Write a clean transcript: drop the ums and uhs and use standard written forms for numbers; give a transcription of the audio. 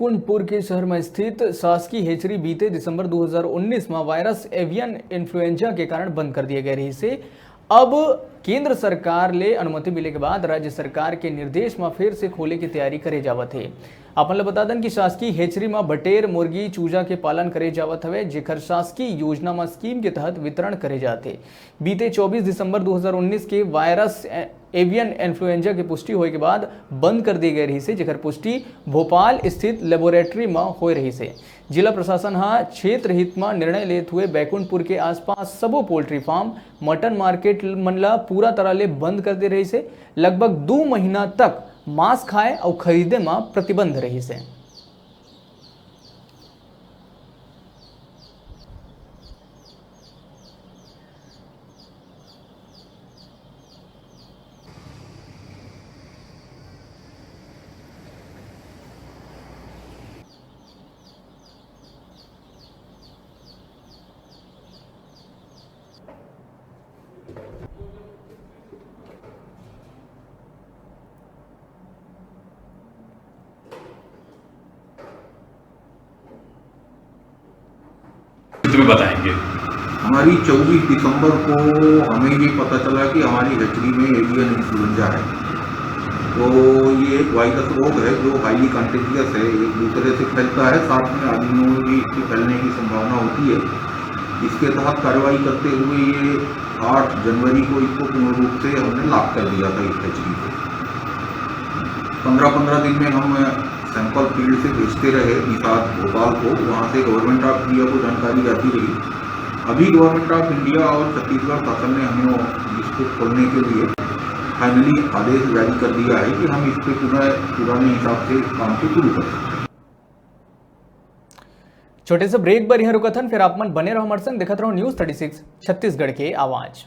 बैकुंठपुर के शहर में स्थित शासकीय हेचरी बीते दिसंबर 2019 में वायरस एवियन इन्फ्लुएंजा के कारण बंद कर दिए गए रही से अब केंद्र सरकार ले अनुमति मिले के बाद राज्य सरकार के निर्देश में फिर से खोले की तैयारी करे जावत है। अपन ले बता दें कि शासकीय हेचरी में बटेर मुर्गी चूजा के पालन करे जावत हवे, जेकर शासकीय योजना में स्कीम के तहत वितरण करे जाते। बीते 24 दिसंबर 2019 के वायरस एवियन इन्फ्लुएंजा की पुष्टि होने के बाद बंद कर दी गई रही से, जेकर पुष्टि भोपाल स्थित लेबोरेटरी में हो रही से। जिला प्रशासन हाँ क्षेत्र हित में निर्णय लेते हुए बैकुंठपुर के आसपास सबो पोल्ट्री फार्म मटन मार्केट मनला पूरा तरह ले बंद कर दे रही से। लगभग 2 महीना तक मांस खाए और खरीदे में प्रतिबंध रही से। में बताएंगे। हमारी 24 दिसंबर को हमें ये पता चला कि हमारी हेचरी में एवियन इन्फ्लुएंजा है। तो ये एक वायरस रोग है जो हाईली कंटेजियस है, एक दूसरे से फैलता है, साथ में आदमियों में भी इसके फैलने की संभावना होती है। इसके तहत कार्रवाई करते हुए ये 8 जनवरी को इसको पूर्ण रूप से हमने लॉक कर दिया था इस हेचरी को। 15-15 दिन में हम सैंपल फील्ड से भेजते रहे निषाद भोपाल को, वहाँ से गवर्नमेंट ऑफ इंडिया को जानकारी जाती रही। अभी गवर्नमेंट ऑफ इंडिया और छत्तीसगढ़ शासन ने हमें इसको खोलने के लिए फाइनली आदेश जारी कर दिया है कि हम इस पर पुराने हिसाब से काम को शुरू कर सकते हैं। छोटे से ब्रेक पर यहाँ रुका था, फिर आप मन बने रहो हमारे संग, देखते रहो न्यूज़ 36 छत्तीसगढ़ के आवाज।